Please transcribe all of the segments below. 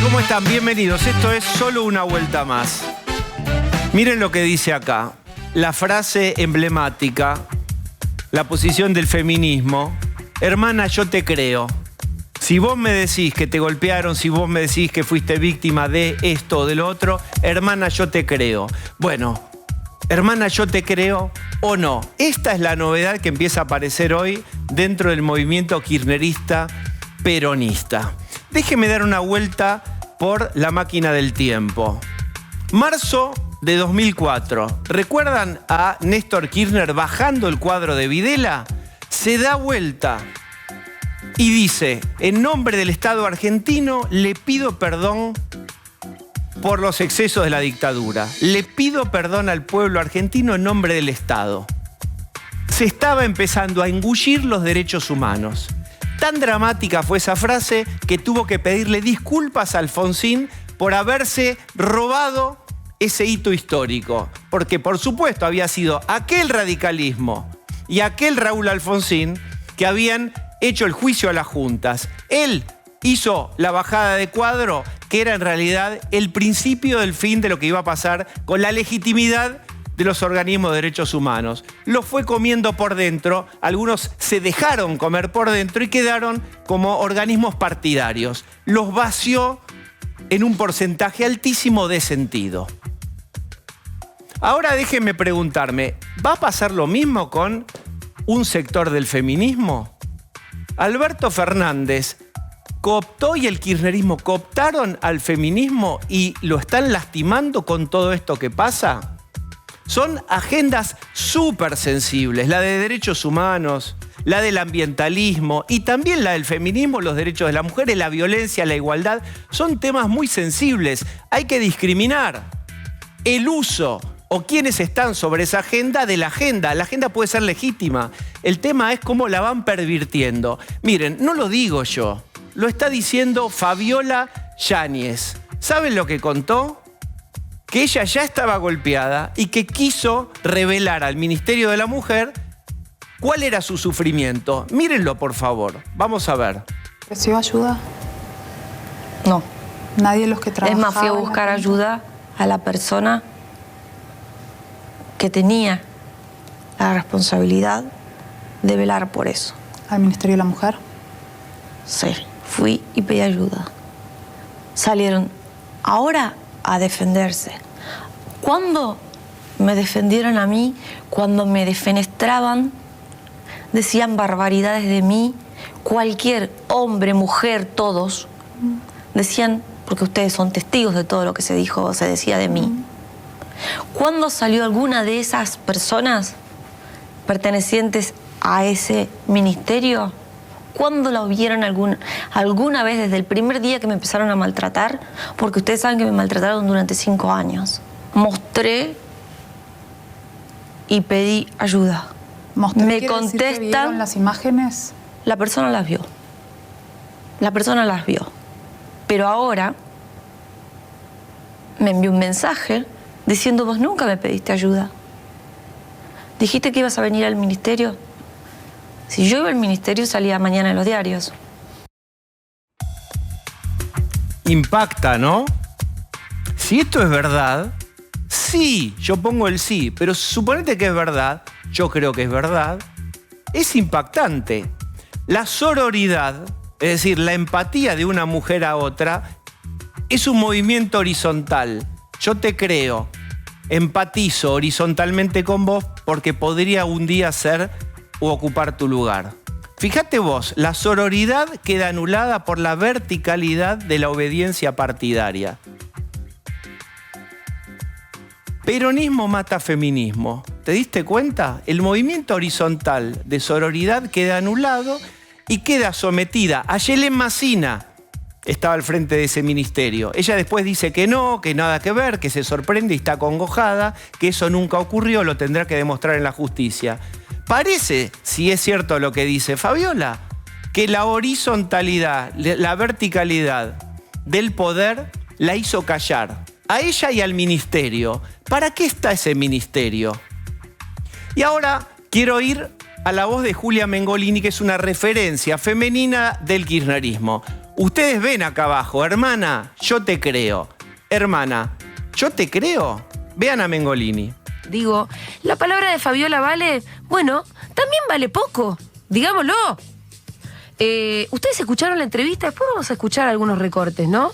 ¿Cómo están? Bienvenidos. Esto es Solo una vuelta más. Miren lo que dice acá. La frase emblemática, la posición del feminismo. Hermana, yo te creo. Si vos me decís que te golpearon, si vos me decís que fuiste víctima de esto o de lo otro, hermana, yo te creo. Bueno, hermana, yo te creo o no. Esta es la novedad que empieza a aparecer hoy dentro del movimiento kirchnerista peronista. Déjeme dar una vuelta por la máquina del tiempo. Marzo de 2004. ¿Recuerdan a Néstor Kirchner bajando el cuadro de Videla? Se da vuelta y dice: en nombre del Estado argentino le pido perdón por los excesos de la dictadura. Le pido perdón al pueblo argentino en nombre del Estado. Se estaba empezando a engullir los derechos humanos. Tan dramática fue esa frase que tuvo que pedirle disculpas a Alfonsín por haberse robado ese hito histórico. Porque, por supuesto, había sido aquel radicalismo y aquel Raúl Alfonsín que habían hecho el juicio a las juntas. Él hizo la bajada de cuadro, que era en realidad el principio del fin de lo que iba a pasar con la legitimidad de los organismos de derechos humanos. Lo fue comiendo por dentro, algunos se dejaron comer por dentro y quedaron como organismos partidarios. Los vació en un porcentaje altísimo de sentido. Ahora déjenme preguntarme, ¿va a pasar lo mismo con un sector del feminismo? Alberto Fernández cooptó y el kirchnerismo cooptaron al feminismo y lo están lastimando con todo esto que pasa. Son agendas súper sensibles, la de derechos humanos, la del ambientalismo y también la del feminismo, los derechos de las mujeres, la violencia, la igualdad. Son temas muy sensibles. Hay que discriminar el uso o quienes están sobre esa agenda de la agenda. La agenda puede ser legítima. El tema es cómo la van pervirtiendo. Miren, no lo digo yo, lo está diciendo Fabiola Yáñez. ¿Saben lo que contó? Que ella ya estaba golpeada y que quiso revelar al Ministerio de la Mujer cuál era su sufrimiento. Mírenlo, por favor. Vamos a ver. ¿Recibió ayuda? No. Nadie de los que trabajaban. Es más, fui a buscar ayuda a la persona que tenía la responsabilidad de velar por eso. ¿Al Ministerio de la Mujer? Sí, fui y pedí ayuda. Salieron ahora a defenderse. Cuando me defendieron a mí, cuando me defenestraban, decían barbaridades de mí, cualquier hombre, mujer, todos, decían, porque ustedes son testigos de todo lo que se dijo, se decía de mí. ¿Cuándo salió alguna de esas personas pertenecientes a ese ministerio? ¿Cuándo lo vieron alguna vez desde el primer día que me empezaron a maltratar? Porque ustedes saben que me maltrataron durante 5 años. Mostré y pedí ayuda. Me contestan. ¿Vieron las imágenes? La persona las vio. La persona las vio. Pero ahora me envió un mensaje diciendo: vos nunca me pediste ayuda. Dijiste que ibas a venir al ministerio. Si yo iba al ministerio, salía mañana en los diarios. Impacta, ¿no? Si esto es verdad, sí, yo pongo el sí, pero suponete que es verdad, yo creo que es verdad, es impactante. La sororidad, es decir, la empatía de una mujer a otra, es un movimiento horizontal. Yo te creo, empatizo horizontalmente con vos porque podría un día ser o ocupar tu lugar. Fíjate vos, la sororidad queda anulada por la verticalidad de la obediencia partidaria. Peronismo mata feminismo. ¿Te diste cuenta? El movimiento horizontal de sororidad queda anulado y queda sometida. Ayelen Massina estaba al frente de ese ministerio. Ella después dice que no, que nada que ver, que se sorprende y está acongojada, que eso nunca ocurrió, lo tendrá que demostrar en la justicia. Parece, si es cierto lo que dice Fabiola, que la horizontalidad, la verticalidad del poder la hizo callar. A ella y al ministerio. ¿Para qué está ese ministerio? Y ahora quiero ir a la voz de Julia Mengolini, que es una referencia femenina del kirchnerismo. Ustedes ven acá abajo, hermana, yo te creo. Hermana, yo te creo. Vean a Mengolini. Digo, la palabra de Fabiola vale, bueno, también vale poco, digámoslo. Ustedes escucharon la entrevista, después vamos a escuchar algunos recortes, ¿no?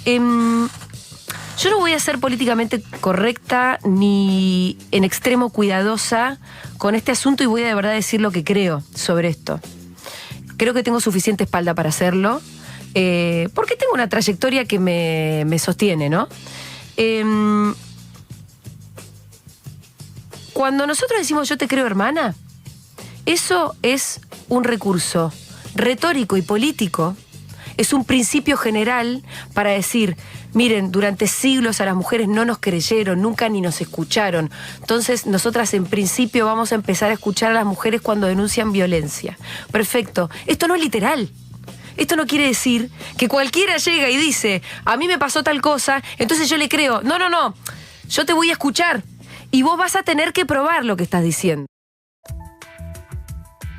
Yo no voy a ser políticamente correcta ni en extremo cuidadosa con este asunto y voy a de verdad decir lo que creo sobre esto. Creo que tengo suficiente espalda para hacerlo, porque tengo una trayectoria que me sostiene, ¿no? Cuando nosotros decimos yo te creo, hermana, eso es un recurso retórico y político, es un principio general para decir, miren, durante siglos a las mujeres no nos creyeron, nunca ni nos escucharon. Entonces, nosotras en principio vamos a empezar a escuchar a las mujeres cuando denuncian violencia. Perfecto. Esto no es literal. Esto no quiere decir que cualquiera llega y dice, a mí me pasó tal cosa, entonces yo le creo. No, no, no. Yo te voy a escuchar y vos vas a tener que probar lo que estás diciendo.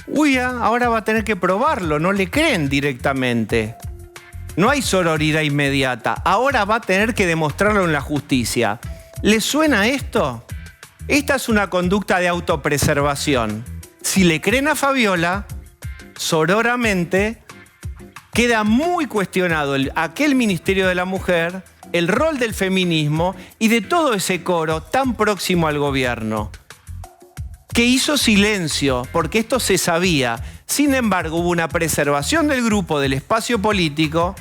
Uy, ahora va a tener que probarlo, no le creen directamente. No hay sororidad inmediata, ahora va a tener que demostrarlo en la justicia. ¿Les suena esto? Esta es una conducta de autopreservación. Si le creen a Fabiola, sororamente, queda muy cuestionado aquel Ministerio de la Mujer, el rol del feminismo y de todo ese coro tan próximo al gobierno, que hizo silencio, porque esto se sabía. Sin embargo, hubo una preservación del grupo, del espacio político,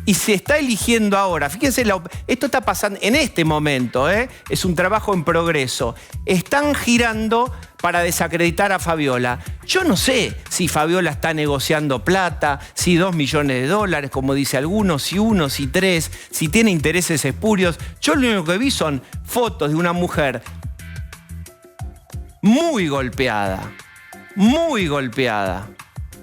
y se está eligiendo ahora. Fíjense, esto está pasando en este momento, es un trabajo en progreso. Están girando para desacreditar a Fabiola. Yo no sé si Fabiola está negociando plata, si 2 millones de dólares, como dice algunos, si 1, si 3, si tiene intereses espurios. Yo lo único que vi son fotos de una mujer muy golpeada,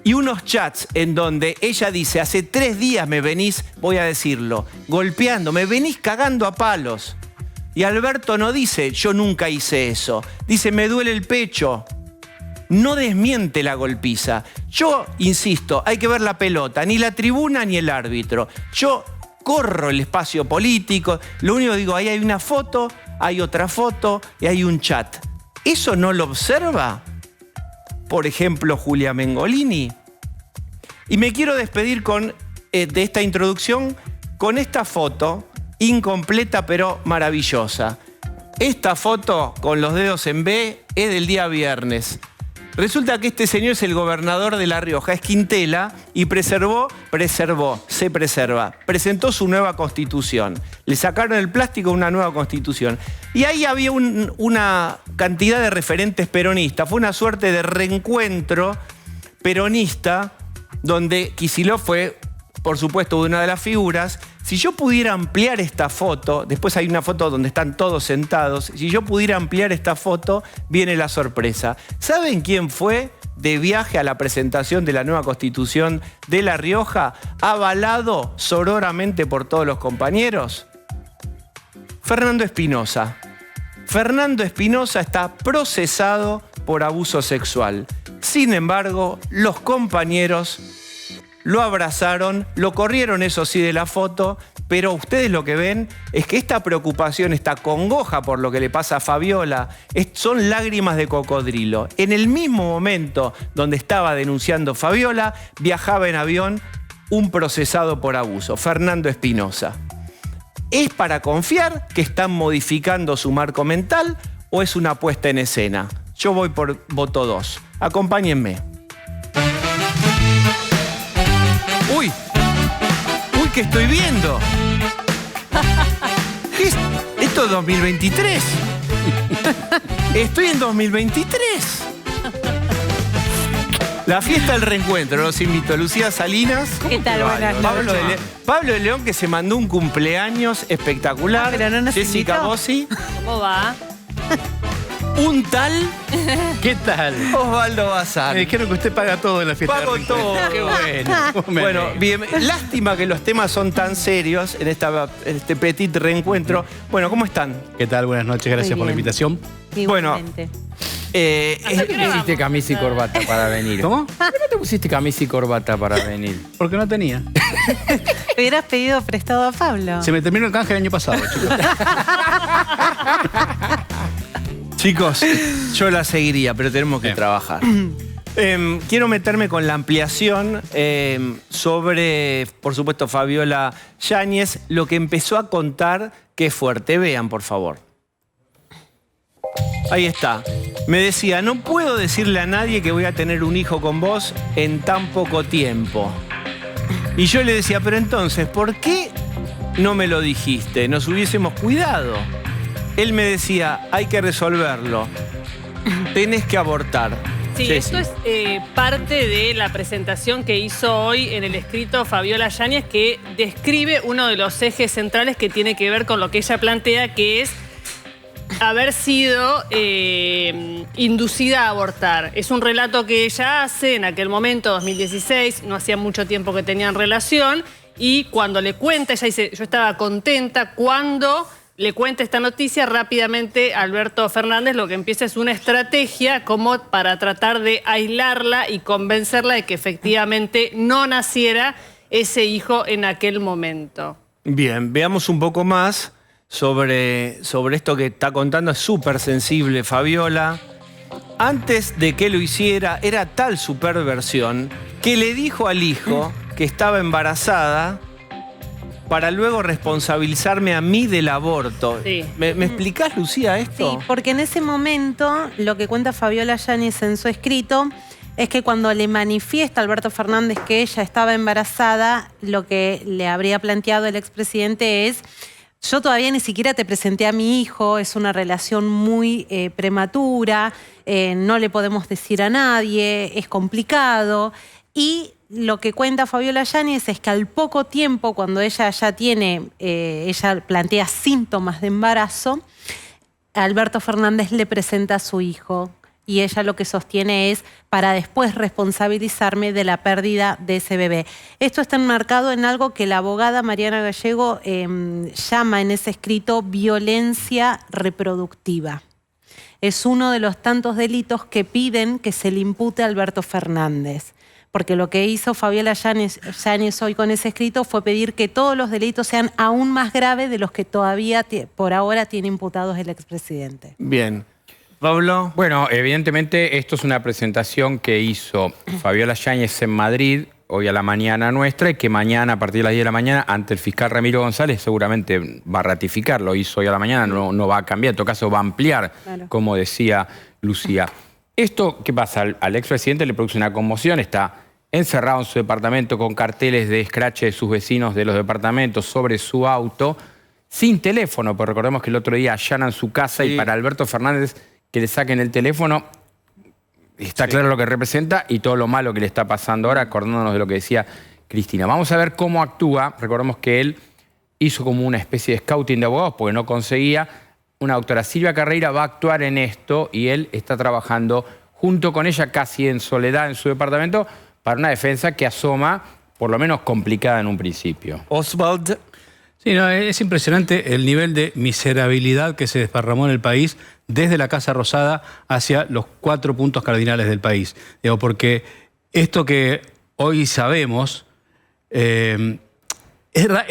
y unos chats en donde ella dice, hace 3 días me venís, voy a decirlo, golpeando, me venís cagando a palos. Y Alberto no dice, yo nunca hice eso, dice, me duele el pecho. No desmiente la golpiza. Yo insisto, hay que ver la pelota, ni la tribuna ni el árbitro. Yo corro el espacio político, lo único que digo, ahí hay una foto, hay otra foto y hay un chat. ¿Eso no lo observa, por ejemplo, Julia Mengolini? Y me quiero despedir de esta introducción con esta foto, incompleta pero maravillosa. Esta foto con los dedos en B es del día viernes. Resulta que este señor es el gobernador de La Rioja, es Quintela, y presentó su nueva constitución. Le sacaron el plástico a una nueva constitución. Y ahí había una cantidad de referentes peronistas. Fue una suerte de reencuentro peronista, donde Kicillof fue, por supuesto, una de las figuras. Si yo pudiera ampliar esta foto, después hay una foto donde están todos sentados, si yo pudiera ampliar esta foto, viene la sorpresa. ¿Saben quién fue de viaje a la presentación de la nueva Constitución de La Rioja, avalado sororamente por todos los compañeros? Fernando Espinosa. Fernando Espinosa está procesado por abuso sexual. Sin embargo, los compañeros lo abrazaron, lo corrieron, eso sí, de la foto, pero ustedes lo que ven es que esta preocupación, esta congoja por lo que le pasa a Fabiola, son lágrimas de cocodrilo. En el mismo momento donde estaba denunciando Fabiola, viajaba en avión un procesado por abuso, Fernando Espinosa. ¿Es para confiar que están modificando su marco mental o es una puesta en escena? Yo voy por voto 2. Acompáñenme. ¡Uy! ¡Uy, qué estoy viendo! ¿Qué es? ¿Esto es 2023? Estoy en 2023. La fiesta del reencuentro, los invito. Lucía Salinas. ¿Qué tal? Buenas noches. Pablo de León, que se mandó un cumpleaños espectacular. Pero no nos Jessica invitó. Bossi. ¿Cómo va? Un tal ¿Qué tal? Osvaldo Bazán. Me dijeron que usted paga todo en la fiesta. Pago de reencuentro. todo. Qué bueno. Me Bueno, alegro. bien, lástima que los temas son tan serios en este petit reencuentro. Bueno, ¿cómo están? ¿Qué tal? Buenas noches, gracias Muy por la bien. invitación. Igualmente. ¿Por qué te pusiste camisa y corbata para venir? ¿Cómo? ¿Por qué no te pusiste camisa y corbata para venir? Porque no tenía. Le hubieras pedido prestado a Pablo. Se me terminó el canje el año pasado, chicos. Chicos, yo la seguiría, pero tenemos que trabajar. Quiero meterme con la ampliación sobre, por supuesto, Fabiola Yáñez, lo que empezó a contar, que es fuerte. Vean, por favor. Ahí está. Me decía, no puedo decirle a nadie que voy a tener un hijo con vos en tan poco tiempo. Y yo le decía, pero entonces, ¿por qué no me lo dijiste? Nos hubiésemos cuidado. Él me decía, hay que resolverlo. Tenés que abortar. Sí, Ceci. esto es parte de la presentación que hizo hoy en el escrito Fabiola Yáñez, que describe uno de los ejes centrales que tiene que ver con lo que ella plantea, que es haber sido inducida a abortar. Es un relato que ella hace en aquel momento, 2016, no hacía mucho tiempo que tenían relación, y cuando le cuenta, ella dice, yo estaba contenta cuando le cuenta esta noticia, rápidamente Alberto Fernández lo que empieza es una estrategia como para tratar de aislarla y convencerla de que efectivamente no naciera ese hijo en aquel momento. Bien, veamos un poco más sobre esto que está contando. Es súper sensible, Fabiola. Antes de que lo hiciera, era tal su perversión que le dijo al hijo que estaba embarazada para luego responsabilizarme a mí del aborto. Sí. ¿Me explicás, Lucía, esto? Sí, porque en ese momento lo que cuenta Fabiola Yáñez en su escrito es que cuando le manifiesta a Alberto Fernández que ella estaba embarazada, lo que le habría planteado el expresidente es: yo todavía ni siquiera te presenté a mi hijo, es una relación muy prematura, no le podemos decir a nadie, es complicado. Y lo que cuenta Fabiola Yáñez es que al poco tiempo, cuando ella ya tiene, ella plantea síntomas de embarazo, Alberto Fernández le presenta a su hijo. Y ella lo que sostiene es para después responsabilizarme de la pérdida de ese bebé. Esto está enmarcado en algo que la abogada Mariana Gallego llama en ese escrito violencia reproductiva. Es uno de los tantos delitos que piden que se le impute a Alberto Fernández. Porque lo que hizo Fabiola Yáñez hoy con ese escrito fue pedir que todos los delitos sean aún más graves de los que todavía por ahora tiene imputados el expresidente. Bien. Pablo. Bueno, evidentemente esto es una presentación que hizo Fabiola Yáñez en Madrid, hoy a la mañana nuestra, y que mañana a partir de las 10 de la mañana ante el fiscal Ramiro González seguramente va a ratificar. Lo hizo hoy a la mañana, no va a cambiar, en todo caso va a ampliar, claro, como decía Lucía. Esto, ¿qué pasa? Al expresidente le produce una conmoción, está encerrado en su departamento con carteles de escrache de sus vecinos de los departamentos sobre su auto, sin teléfono, porque recordemos que el otro día allanan su casa, sí, y para Alberto Fernández que le saquen el teléfono, está claro lo que representa y todo lo malo que le está pasando ahora, acordándonos de lo que decía Cristina. Vamos a ver cómo actúa. Recordemos que él hizo como una especie de scouting de abogados porque no conseguía. Una doctora Silvia Carreira va a actuar en esto y él está trabajando junto con ella casi en soledad en su departamento para una defensa que asoma, por lo menos complicada en un principio. Oswald. Sí, no, es impresionante el nivel de miserabilidad que se desparramó en el país desde la Casa Rosada hacia los 4 puntos cardinales del país. Digo, porque esto que hoy sabemos, es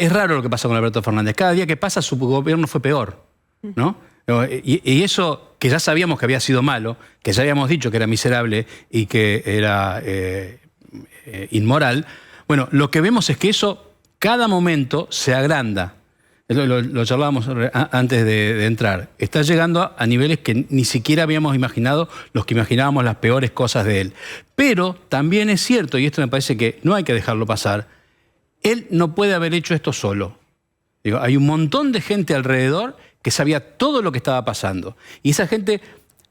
raro lo que pasa con Alberto Fernández. Cada día que pasa su gobierno fue peor, ¿no? Y eso que ya sabíamos que había sido malo, que ya habíamos dicho que era miserable y que era inmoral, bueno, lo que vemos es que eso cada momento se agranda. Lo charlábamos antes de entrar. Está llegando a niveles que ni siquiera habíamos imaginado, los que imaginábamos las peores cosas de él. Pero también es cierto, y esto me parece que no hay que dejarlo pasar, él no puede haber hecho esto solo. Digo, hay un montón de gente alrededor que sabía todo lo que estaba pasando. Y esa gente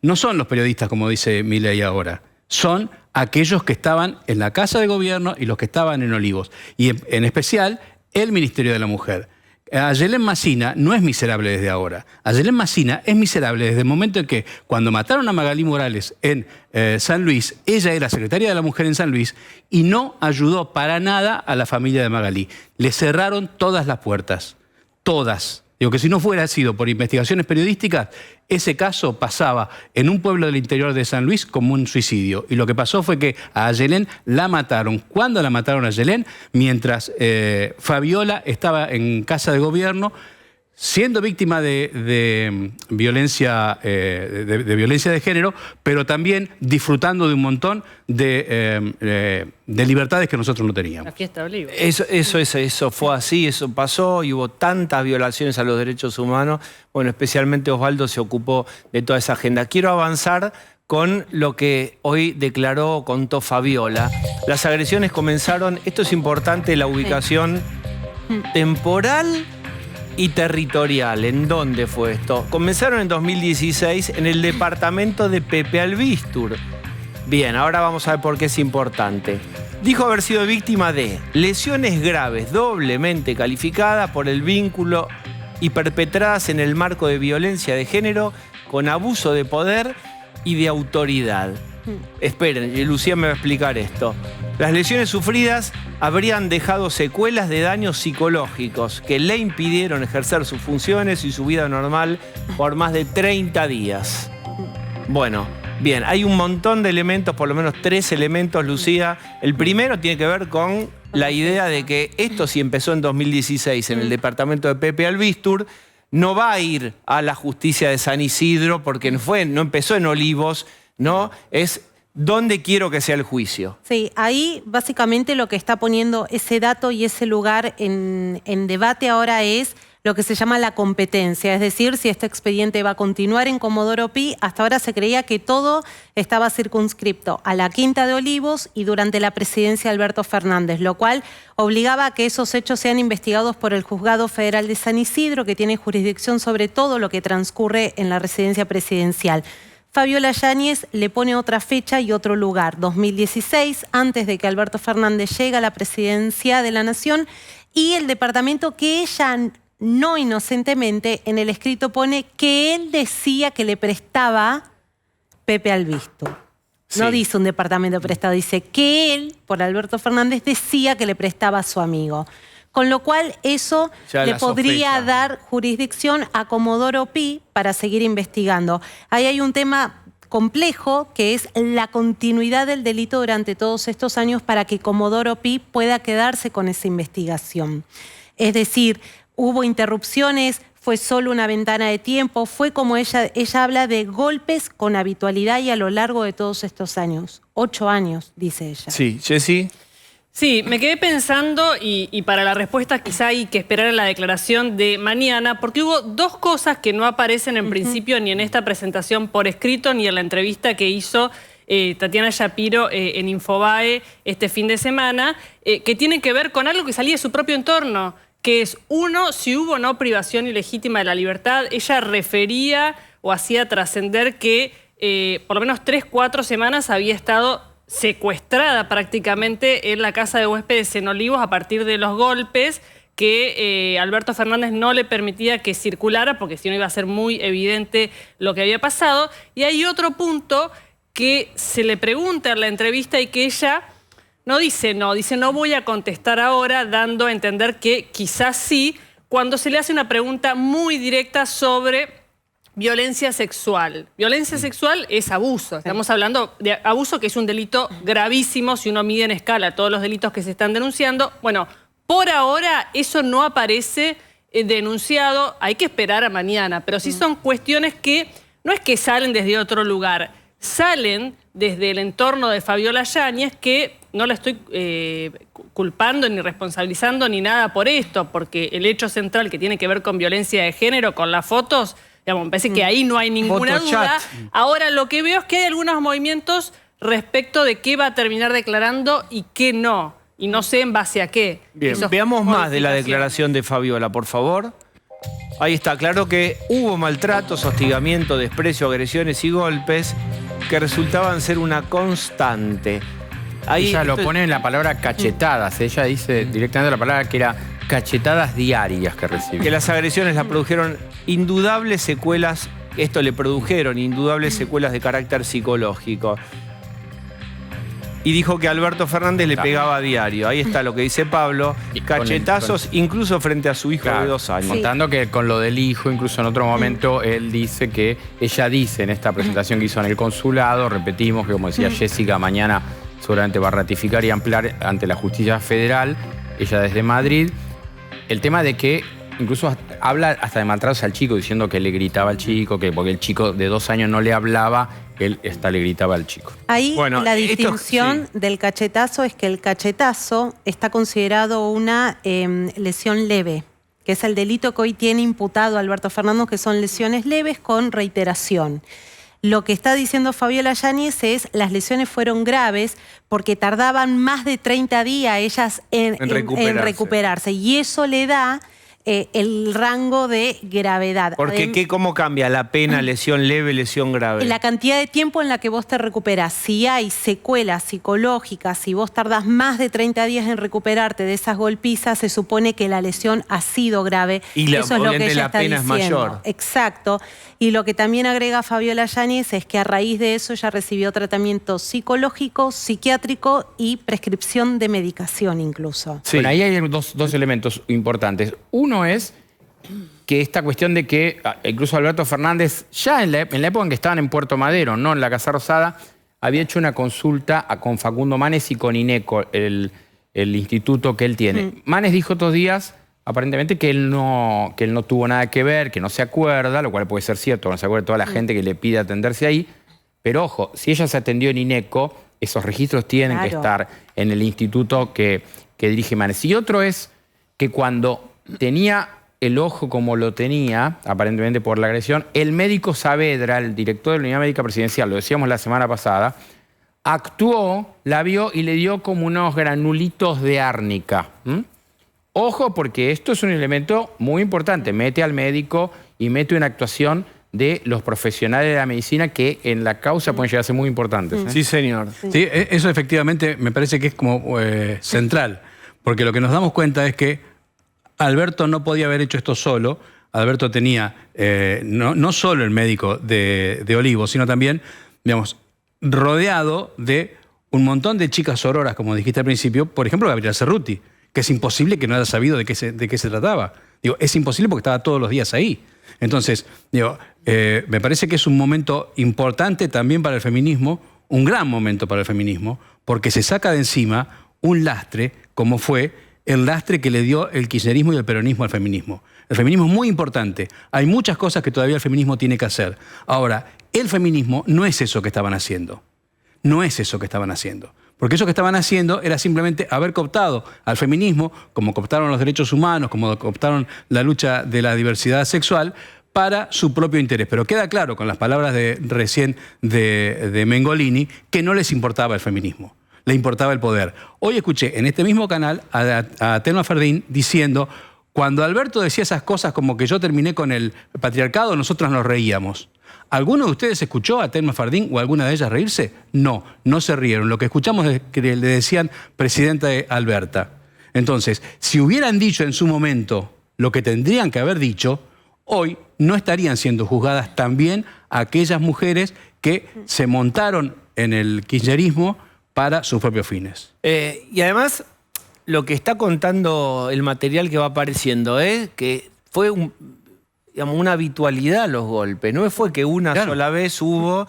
no son los periodistas, como dice Milei ahora. Son aquellos que estaban en la Casa de Gobierno y los que estaban en Olivos. Y en especial, el Ministerio de la Mujer. Ayelen Massina no es miserable desde ahora. Ayelen Massina es miserable desde el momento en que, cuando mataron a Magalí Morales en San Luis, ella era secretaria de la Mujer en San Luis y no ayudó para nada a la familia de Magalí. Le cerraron todas las puertas. Todas. Digo que si no fuera sido por investigaciones periodísticas, ese caso pasaba en un pueblo del interior de San Luis como un suicidio. Y lo que pasó fue que a Ayelén la mataron. ¿Cuándo la mataron a Ayelén? Mientras Fabiola estaba en casa de gobierno, siendo víctima de violencia de género, pero también disfrutando de un montón de libertades que nosotros no teníamos. La fiesta de Olivos. Eso fue así, eso pasó y hubo tantas violaciones a los derechos humanos. Bueno, especialmente Osvaldo se ocupó de toda esa agenda. Quiero avanzar con lo que hoy declaró, contó Fabiola. Las agresiones comenzaron, esto es importante, la ubicación temporal y territorial. ¿En dónde fue esto? Comenzaron en 2016 en el departamento de Pepe Albistur. Bien, ahora vamos a ver por qué es importante. Dijo haber sido víctima de lesiones graves, doblemente calificadas por el vínculo y perpetradas en el marco de violencia de género con abuso de poder y de autoridad. Esperen, Lucía me va a explicar esto. Las lesiones sufridas habrían dejado secuelas de daños psicológicos que le impidieron ejercer sus funciones y su vida normal por más de 30 días. Bueno, bien, hay un montón de elementos, por lo menos 3 elementos, Lucía. El primero tiene que ver con la idea de que esto, si empezó en 2016 en el departamento de Pepe Albistur, no va a ir a la justicia de San Isidro porque no empezó en Olivos, ¿no? Es dónde quiero que sea el juicio. Sí, ahí básicamente lo que está poniendo ese dato y ese lugar en debate ahora es lo que se llama la competencia, es decir, si este expediente va a continuar en Comodoro Pi. Hasta ahora se creía que todo estaba circunscripto a la Quinta de Olivos y durante la presidencia de Alberto Fernández, lo cual obligaba a que esos hechos sean investigados por el Juzgado Federal de San Isidro, que tiene jurisdicción sobre todo lo que transcurre en la residencia presidencial. Fabiola Yáñez le pone otra fecha y otro lugar, 2016, antes de que Alberto Fernández llegue a la presidencia de la Nación, y el departamento que ella no inocentemente en el escrito pone que él decía que le prestaba Pepe Albistur. Sí. No dice un departamento prestado, dice que él, por Alberto Fernández, decía que le prestaba a su amigo. Con lo cual eso le podría dar jurisdicción a Comodoro Pi para seguir investigando. Ahí hay un tema complejo que es la continuidad del delito durante todos estos años para que Comodoro Pi pueda quedarse con esa investigación. Es decir, hubo interrupciones, fue solo una ventana de tiempo, fue como ella habla de golpes con habitualidad y a lo largo de todos estos años. 8 años, dice ella. Sí, Jessy. Sí, me quedé pensando y para la respuesta quizá hay que esperar a la declaración de mañana, porque hubo 2 cosas que no aparecen en principio ni en esta presentación por escrito ni en la entrevista que hizo Tatiana Shapiro en Infobae este fin de semana, que tienen que ver con algo que salía de su propio entorno, que es, uno, si hubo o no privación ilegítima de la libertad. Ella refería o hacía trascender que por lo menos 3-4 semanas había estado secuestrada prácticamente en la casa de huéspedes en Olivos a partir de los golpes que Alberto Fernández no le permitía que circulara, porque si no iba a ser muy evidente lo que había pasado. Y hay otro punto que se le pregunta en la entrevista y que ella dice no voy a contestar ahora, dando a entender que quizás sí, cuando se le hace una pregunta muy directa sobre violencia sexual. Violencia sexual es abuso. Estamos hablando de abuso, que es un delito gravísimo si uno mide en escala todos los delitos que se están denunciando. Bueno, por ahora eso no aparece denunciado. Hay que esperar a mañana. Pero sí son cuestiones que no es que salen desde otro lugar. Salen desde el entorno de Fabiola Yáñez, que no la estoy culpando ni responsabilizando ni nada por esto, porque el hecho central que tiene que ver con violencia de género, con las fotos, digamos, me parece que ahí no hay ninguna duda. Ahora, lo que veo es que hay algunos movimientos respecto de qué va a terminar declarando y qué no. Y no sé en base a qué. Bien, veamos más de la declaración de Fabiola, por favor. Ahí está, claro que hubo maltratos, hostigamiento, desprecio, agresiones y golpes que resultaban ser una constante. Ahí ella lo pone en la palabra cachetadas. Ella dice directamente la palabra que era cachetadas diarias que recibió. Que las agresiones la produjeron indudables secuelas, indudables secuelas de carácter psicológico. y dijo que Alberto Fernández le pegaba a diario. Ahí está lo que dice Pablo, cachetazos incluso frente a su hijo de 2 años. Contando que con lo del hijo, incluso en otro momento, él dice que, ella dice en esta presentación que hizo en el consulado, repetimos que como decía Jessica, mañana seguramente va a ratificar y ampliar ante la justicia federal, ella desde Madrid, el tema de que incluso habla hasta de maltratos al chico, diciendo que le gritaba al chico, que porque el chico de 2 años no le hablaba, él le gritaba al chico. Ahí la distinción del cachetazo es que el cachetazo está considerado una lesión leve, que es el delito que hoy tiene imputado Alberto Fernández, que son lesiones leves con reiteración. Lo que está diciendo Fabiola Yáñez es las lesiones fueron graves porque tardaban más de 30 días ellas en recuperarse. Y eso le da el rango de gravedad. Porque ¿cómo cambia la pena, lesión leve, lesión grave? La cantidad de tiempo en la que vos te recuperás. Si hay secuelas psicológicas, si vos tardás más de 30 días en recuperarte de esas golpizas, se supone que la lesión ha sido grave. Y eso es lo que ella la está pena diciendo. es mayor. Exacto. Y lo que también agrega Fabiola Yáñez es que a raíz de eso ella recibió tratamiento psicológico, psiquiátrico y prescripción de medicación incluso. Sí. Bueno, ahí hay dos elementos importantes. Uno es que esta cuestión de que incluso Alberto Fernández, ya en la época en que estaban en Puerto Madero, no en la Casa Rosada, había hecho una consulta con Facundo Manes y con INECO, el instituto que él tiene. Manes dijo estos días, aparentemente, que él no tuvo nada que ver, que no se acuerda, lo cual puede ser cierto, no se acuerda toda la gente que le pide atenderse ahí. Pero ojo, si ella se atendió en INECO, esos registros tienen que estar en el instituto que dirige Manes. Y otro es que cuando tenía el ojo como lo tenía, aparentemente por la agresión, el médico Saavedra, el director de la Unidad Médica Presidencial, lo decíamos la semana pasada, actuó, la vio y le dio como unos granulitos de árnica. Ojo, porque esto es un elemento muy importante. Mete al médico y mete una actuación de los profesionales de la medicina que en la causa pueden llegar a ser muy importantes. Sí, señor. Sí, eso efectivamente me parece que es como central, porque lo que nos damos cuenta es que Alberto no podía haber hecho esto solo. Alberto tenía no solo el médico de Olivos, sino también, digamos, rodeado de un montón de chicas sororas, como dijiste al principio, por ejemplo, Gabriela Cerruti, que es imposible que no haya sabido de qué se trataba. Digo, es imposible porque estaba todos los días ahí. Entonces, digo, me parece que es un momento importante también para el feminismo, un gran momento para el feminismo, porque se saca de encima un lastre como fue el lastre que le dio el kirchnerismo y el peronismo al feminismo. El feminismo es muy importante. Hay muchas cosas que todavía el feminismo tiene que hacer. Ahora, el feminismo no es eso que estaban haciendo. No es eso que estaban haciendo. Porque eso que estaban haciendo era simplemente haber cooptado al feminismo, como cooptaron los derechos humanos, como cooptaron la lucha de la diversidad sexual, para su propio interés. Pero queda claro, con las palabras recién de Mengolini, que no les importaba el feminismo. Le importaba el poder. Hoy escuché en este mismo canal a Telma Fardín diciendo, cuando Alberto decía esas cosas como que yo terminé con el patriarcado, nosotros nos reíamos. ¿Alguno de ustedes escuchó a Telma Fardín o alguna de ellas reírse? No, no se rieron. Lo que escuchamos es que le decían presidenta Alberta. Entonces, si hubieran dicho en su momento lo que tendrían que haber dicho, hoy no estarían siendo juzgadas también aquellas mujeres que se montaron en el kirchnerismo para sus propios fines. Y además, lo que está contando el material que va apareciendo es que fue una habitualidad los golpes. No fue que una sola vez hubo,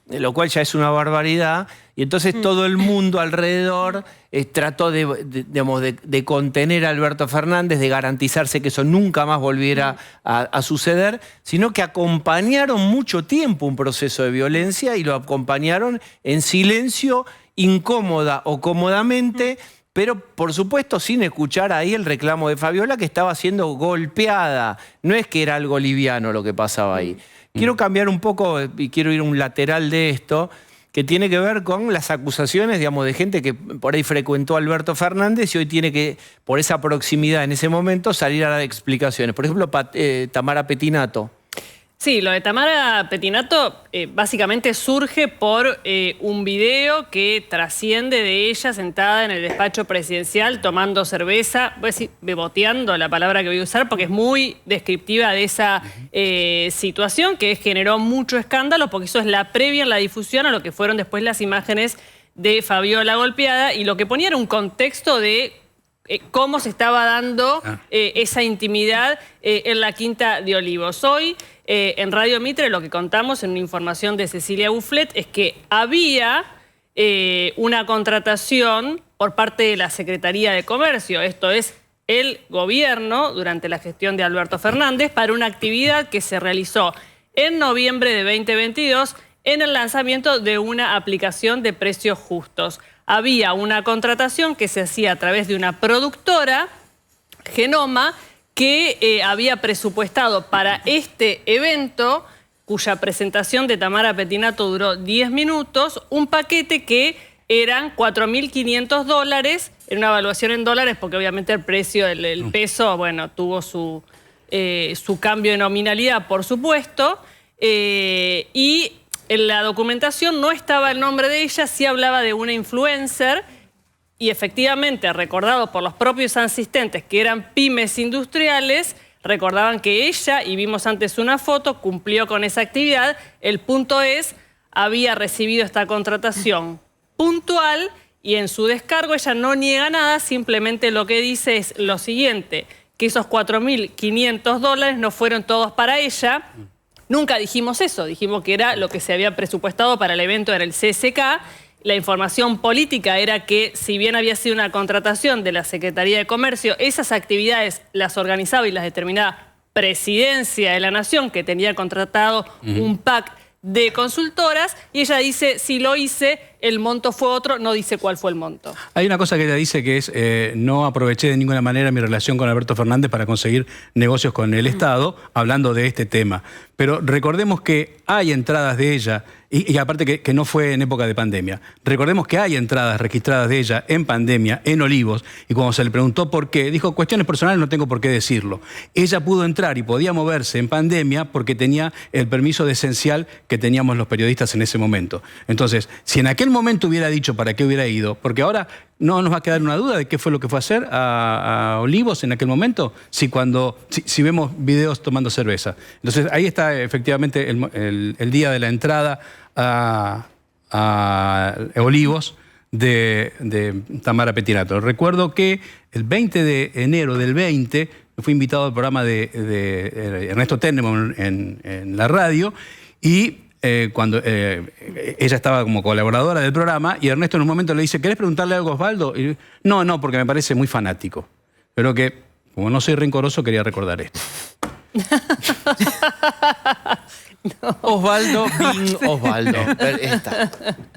lo cual ya es una barbaridad, y entonces todo el mundo alrededor trató de contener a Alberto Fernández, de garantizarse que eso nunca más volviera a suceder, sino que acompañaron mucho tiempo un proceso de violencia y lo acompañaron en silencio, incómoda o cómodamente, pero por supuesto sin escuchar ahí el reclamo de Fabiola, que estaba siendo golpeada. No es que era algo liviano lo que pasaba ahí. Quiero cambiar un poco y quiero ir a un lateral de esto, que tiene que ver con las acusaciones, digamos, de gente que por ahí frecuentó a Alberto Fernández y hoy tiene que, por esa proximidad en ese momento, salir a dar explicaciones. Por ejemplo, Tamara Pettinato. Sí, lo de Tamara Pettinato básicamente surge por un video que trasciende de ella sentada en el despacho presidencial tomando cerveza, voy a decir beboteando la palabra que voy a usar porque es muy descriptiva de esa situación que generó mucho escándalo porque eso es la previa en la difusión a lo que fueron después las imágenes de Fabiola golpeada, y lo que ponía era un contexto de cómo se estaba dando esa intimidad en la Quinta de Olivos. Hoy, en Radio Mitre, lo que contamos en una información de Cecilia Bufflet es que había una contratación por parte de la Secretaría de Comercio, esto es, el gobierno, durante la gestión de Alberto Fernández, para una actividad que se realizó en noviembre de 2022 en el lanzamiento de una aplicación de precios justos. Había una contratación que se hacía a través de una productora, Genoma, que había presupuestado para este evento, cuya presentación de Tamara Pettinato duró 10 minutos, un paquete que eran $4.500, en una evaluación en dólares, porque obviamente el precio, el peso, bueno, tuvo su cambio de nominalidad, por supuesto, y en la documentación no estaba el nombre de ella, sí hablaba de una influencer, y efectivamente, recordado por los propios asistentes, que eran pymes industriales, recordaban que ella, y vimos antes una foto, cumplió con esa actividad. El punto es, había recibido esta contratación puntual, y en su descargo ella no niega nada, simplemente lo que dice es lo siguiente, que esos $4.500 no fueron todos para ella. Nunca dijimos eso, dijimos que era lo que se había presupuestado para el evento, era el CSK. La información política era que, si bien había sido una contratación de la Secretaría de Comercio, esas actividades las organizaba y las determinaba Presidencia de la Nación, que tenía contratado un pack de consultoras, y ella dice, si lo hice, el monto fue otro, no dice cuál fue el monto. Hay una cosa que ella dice que es, no aproveché de ninguna manera mi relación con Alberto Fernández para conseguir negocios con el Estado, hablando de este tema. Pero recordemos que hay entradas de ella, y aparte que no fue en época de pandemia. Recordemos que hay entradas registradas de ella en pandemia, en Olivos, y cuando se le preguntó por qué, dijo, cuestiones personales no tengo por qué decirlo. Ella pudo entrar y podía moverse en pandemia porque tenía el permiso de esencial que teníamos los periodistas en ese momento. Entonces, si en aquel momento hubiera dicho para qué hubiera ido, porque ahora no nos va a quedar una duda de qué fue lo que fue a hacer a Olivos en aquel momento, si vemos videos tomando cerveza. Entonces, ahí está efectivamente el día de la entrada a Olivos de Tamara Pettinato. Recuerdo que el 20 de enero del 20 fui invitado al programa de Ernesto Tenenbaum en la radio, y cuando ella estaba como colaboradora del programa, y Ernesto en un momento le dice, ¿querés preguntarle algo a Osvaldo? Y, no, porque me parece muy fanático. Pero que, como no soy rencoroso, quería recordar esto. No. Osvaldo, Osvaldo.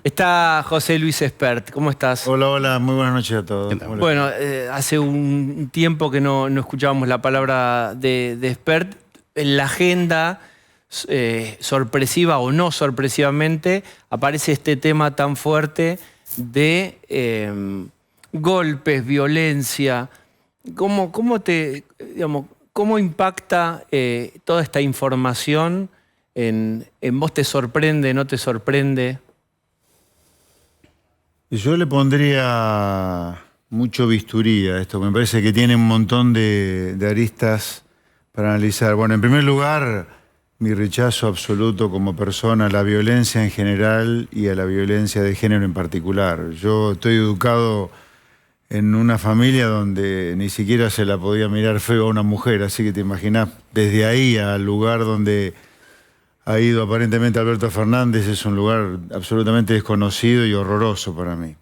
Está José Luis Espert. ¿Cómo estás? Hola, muy buenas noches a todos. Bueno, hace un tiempo que no escuchábamos la palabra de Espert. En la agenda, sorpresiva o no sorpresivamente, aparece este tema tan fuerte de golpes, violencia. ¿Cómo impacta toda esta información en vos? ¿Te sorprende, no te sorprende? Yo le pondría mucho bisturí a esto. Me parece que tiene un montón de aristas para analizar. Bueno, en primer lugar, mi rechazo absoluto como persona a la violencia en general y a la violencia de género en particular. Yo estoy educado en una familia donde ni siquiera se la podía mirar feo a una mujer, así que te imaginás, desde ahí al lugar donde ha ido aparentemente Alberto Fernández, es un lugar absolutamente desconocido y horroroso para mí.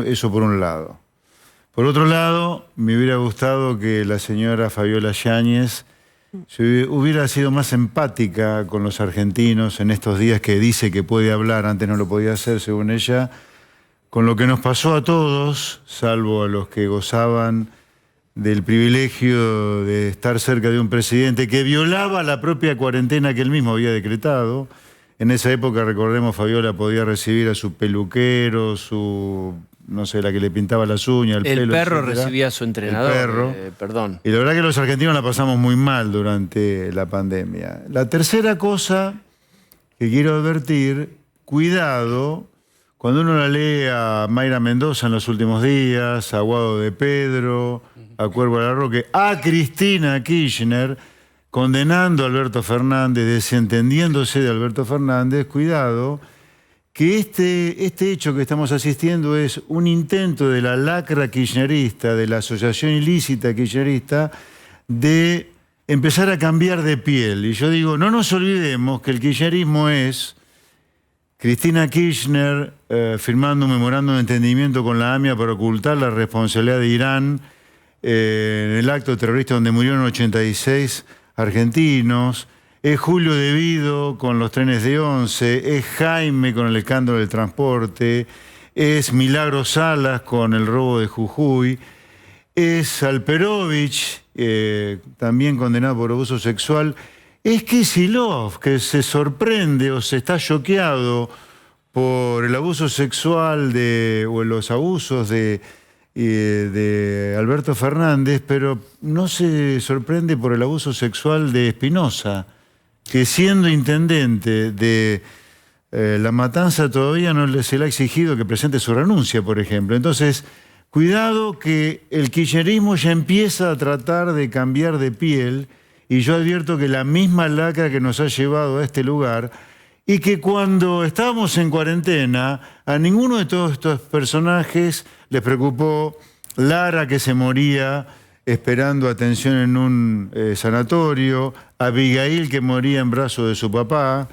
Eso por un lado. Por otro lado, me hubiera gustado que la señora Fabiola Yáñez hubiera sido más empática con los argentinos en estos días que dice que puede hablar, antes no lo podía hacer según ella, con lo que nos pasó a todos, salvo a los que gozaban del privilegio de estar cerca de un presidente que violaba la propia cuarentena que él mismo había decretado. En esa época, recordemos, Fabiola podía recibir a su peluquero, no sé, la que le pintaba las uñas, el pelo. El perro etcétera. recibía a su entrenador. El perro. Perdón. Y la verdad que los argentinos la pasamos muy mal durante la pandemia. La tercera cosa que quiero advertir, cuidado, cuando uno la lee a Mayra Mendoza en los últimos días, a Guado de Pedro, a Cuervo Larroque, a Cristina Kirchner, condenando a Alberto Fernández, desentendiéndose de Alberto Fernández, cuidado, que este hecho que estamos asistiendo es un intento de la lacra kirchnerista, de la asociación ilícita kirchnerista, de empezar a cambiar de piel. Y yo digo, no nos olvidemos que el kirchnerismo es Cristina Kirchner firmando un memorándum de entendimiento con la AMIA para ocultar la responsabilidad de Irán en el acto terrorista donde murieron 86 argentinos. Es Julio De Vido con los trenes de Once, es Jaime con el escándalo del transporte, es Milagro Salas con el robo de Jujuy, es Alperovich, también condenado por abuso sexual, es Kicillof, que se sorprende o se está choqueado por el abuso sexual o los abusos de Alberto Fernández, pero no se sorprende por el abuso sexual de Espinosa, que siendo intendente de La Matanza todavía no se le ha exigido que presente su renuncia, por ejemplo. Entonces, cuidado que el kirchnerismo ya empieza a tratar de cambiar de piel, y yo advierto que la misma lacra que nos ha llevado a este lugar, y que cuando estábamos en cuarentena, a ninguno de todos estos personajes les preocupó Lara, que se moría esperando atención en un sanatorio, Abigail, que moría en brazos de su papá,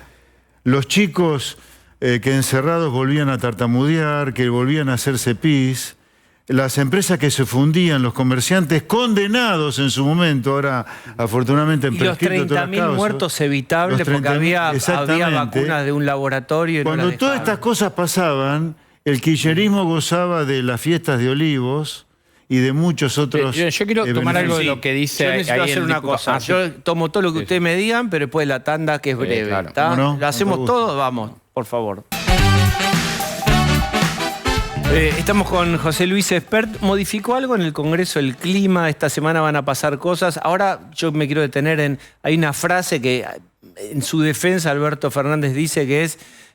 los chicos que encerrados volvían a tartamudear, que volvían a hacerse pis, las empresas que se fundían, los comerciantes condenados en su momento, ahora afortunadamente en prescrito los 30.000 muertos evitables porque había vacunas de un laboratorio. Cuando todas estas cosas pasaban, el kirchnerismo gozaba de las fiestas de Olivos y de muchos otros. Yo quiero tomar algo de lo que dice. Yo necesito hacer una cosa. Yo tomo todo lo que ustedes me digan, pero después de la tanda, que es breve. Claro. ¿No? ¿Lo hacemos todo? Vamos, por favor. Estamos con José Luis Espert. ¿Modificó algo en el Congreso el clima? Esta semana van a pasar cosas. Ahora yo me quiero detener en... Hay una frase que en su defensa Alberto Fernández dice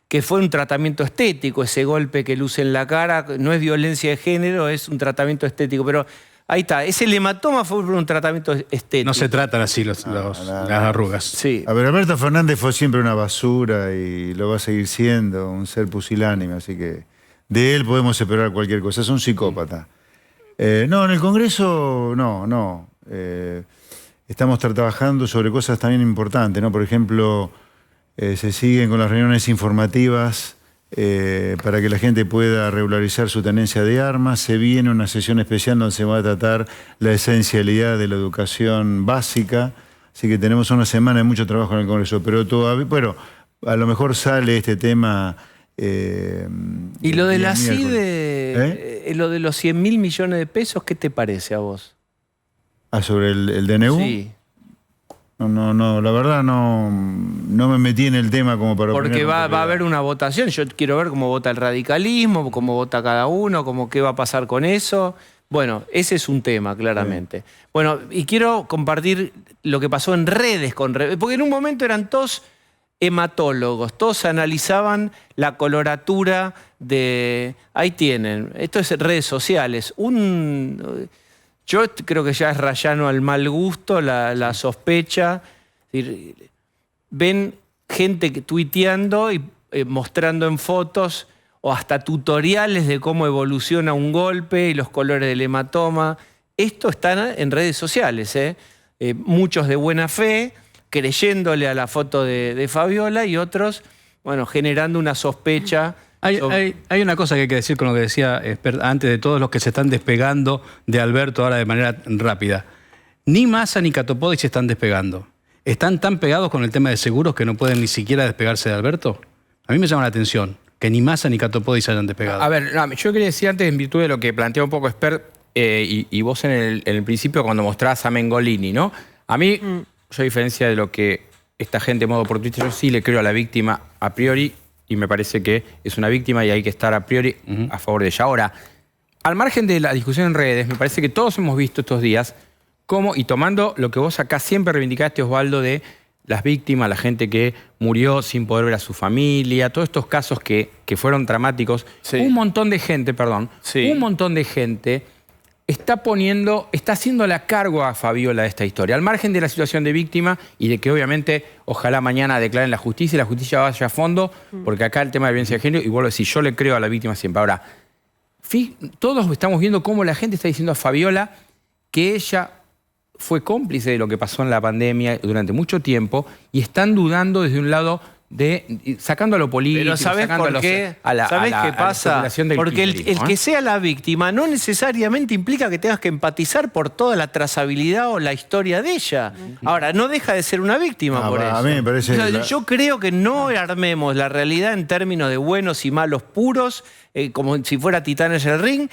que fue un tratamiento estético, ese golpe que luce en la cara. No es violencia de género, es un tratamiento estético. Pero ahí está, ese hematoma fue por un tratamiento estético. No se tratan así las arrugas. Sí. A ver, Alberto Fernández fue siempre una basura y lo va a seguir siendo, un ser pusilánime, así que... De él podemos esperar cualquier cosa, es un psicópata. No, en el Congreso no. Estamos trabajando sobre cosas también importantes, ¿no? Por ejemplo, se siguen con las reuniones informativas para que la gente pueda regularizar su tenencia de armas. Se viene una sesión especial donde se va a tratar la esencialidad de la educación básica. Así que tenemos una semana de mucho trabajo en el Congreso. Pero todavía, bueno, a lo mejor sale este tema... ¿Y lo de la CIDE, lo de los 100.000 millones de pesos, qué te parece a vos? ¿Sobre el DNU? Sí. No, la verdad no me metí en el tema como para... Porque va a haber una votación, yo quiero ver cómo vota el radicalismo, cómo vota cada uno, qué va a pasar con eso. Bueno, ese es un tema, claramente. Sí. Bueno, y quiero compartir lo que pasó en redes, porque en un momento eran todos... hematólogos, todos analizaban la coloratura de... Ahí tienen, esto es redes sociales. Yo creo que ya es rayano al mal gusto, la sospecha. Es decir, ven gente tuiteando y mostrando en fotos o hasta tutoriales de cómo evoluciona un golpe y los colores del hematoma. Esto está en redes sociales, muchos de buena fe, creyéndole a la foto de Fabiola y otros, bueno, generando una sospecha. Hay una cosa que hay que decir con lo que decía antes de todos los que se están despegando de Alberto ahora de manera rápida. Ni Massa ni Catopodis se están despegando. ¿Están tan pegados con el tema de seguros que no pueden ni siquiera despegarse de Alberto? A mí me llama la atención que ni Massa ni Catopodis se hayan despegado. A ver, yo quería decir antes, en virtud de lo que plantea un poco Espert, y vos en el principio cuando mostrabas a Mengolini, ¿no? A mí... Yo, a diferencia de lo que esta gente de modo oportunista, yo sí le creo a la víctima a priori y me parece que es una víctima y hay que estar a priori a favor de ella. Ahora, al margen de la discusión en redes, me parece que todos hemos visto estos días cómo, y tomando lo que vos acá siempre reivindicaste, Osvaldo, de las víctimas, la gente que murió sin poder ver a su familia, todos estos casos que fueron dramáticos, un montón de gente, un montón de gente está haciéndole a cargo a Fabiola de esta historia, al margen de la situación de víctima y de que obviamente ojalá mañana declaren la justicia y la justicia vaya a fondo, porque acá el tema de violencia de género, y vuelvo a decir, yo le creo a la víctima siempre. Ahora, todos estamos viendo cómo la gente está diciendo a Fabiola que ella fue cómplice de lo que pasó en la pandemia durante mucho tiempo y están dudando desde un lado sacando a lo político, pero ¿sabes por qué? ¿Sabes qué pasa? Porque el que sea la víctima no necesariamente implica que tengas que empatizar por toda la trazabilidad o la historia de ella. Ahora, no deja de ser una víctima por eso. A mí me parece... Yo creo que no armemos la realidad en términos de buenos y malos puros, como si fuera Titanes el ring.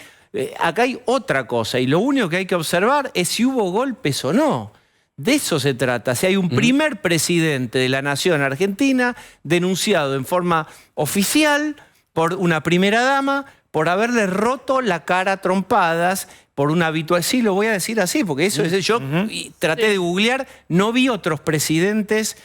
Acá hay otra cosa y lo único que hay que observar es si hubo golpes o no. De eso se trata. Si hay un primer presidente de la nación argentina denunciado en forma oficial por una primera dama por haberle roto la cara a trompadas por una habitual... Sí, lo voy a decir así, porque eso es... Yo traté de googlear, no vi otros presidentes,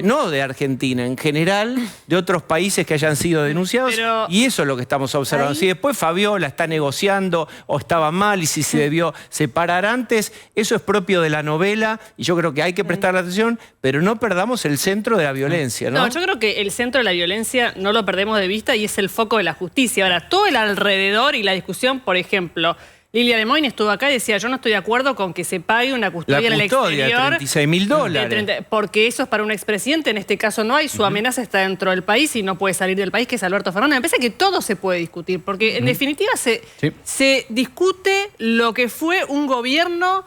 no de Argentina, en general, de otros países que hayan sido denunciados, y eso es lo que estamos observando. Si después Fabiola está negociando o estaba mal y si se debió separar antes, eso es propio de la novela, y yo creo que hay que prestar atención, pero no perdamos el centro de la violencia, ¿no? No, yo creo que el centro de la violencia no lo perdemos de vista y es el foco de la justicia. Ahora, todo el alrededor y la discusión, por ejemplo... Lilia Lemoyne estuvo acá y decía, yo no estoy de acuerdo con que se pague una custodia en el exterior. De $36.000. Porque eso es para un expresidente, en este caso no hay, su amenaza está dentro del país y no puede salir del país, que es Alberto Fernández. Me parece que todo se puede discutir, porque en definitiva se discute lo que fue un gobierno